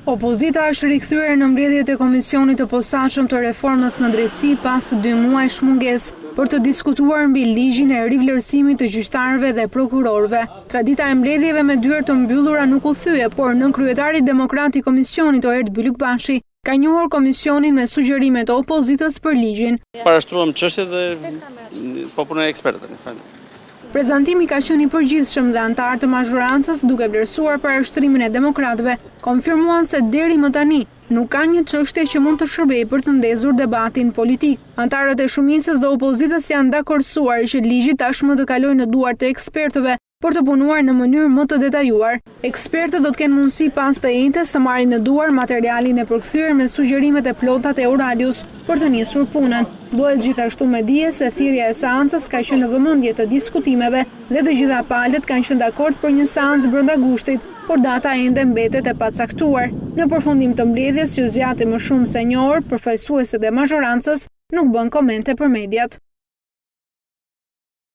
Opozita është rikthyer në mbledhjet e Komisionit të Posaçëm të Reformës në Drejtësi pas 2 muajsh mungesë për të diskutuar mbi ligjin e rivlerësimit të gjyqtarëve dhe prokurorëve. Tradita e mbledhjeve me dyert të mbyllura nuk u thye, por nënkryetari demokrat i Komisionit Oerd Bylykbashi ka njohur Komisionin me sugjerime të opozitës për ligjin. Parashtruam çështjet dhe po punoj ekspertët. Prezantimi ka qenë i përgjithshëm dhe antarët të mazhorancës, duke vlerësuar parashtrimin e demokratëve, konfirmuan se deri më tani nuk ka një çështje që mund të shërbejë për të ndezur debatin politik. Antarët e shumicës dhe opozitës janë dakordsuar që ligji tashmë të kalojë në duart të ekspertëve për të punuar në mënyrë më të detajuar. Ekspertët do të kenë mundësi pas të njëjtës të marrin në duar materialin e përkthyer me sugjerimet e plotat e Oralius për të nisur punën. Bëhet gjithashtu me dije se thirrja e seancës ka qenë në vëmendje të diskutimeve dhe të gjitha palët kanë qenë dakord për një seancë brenda gushtit, por data ende mbetet e pacaktuar. Në përfundim të mbledhjes, që zgjati më shumë se një orë, përfaqësuesit e mazhorancës nuk bën komente për mediat.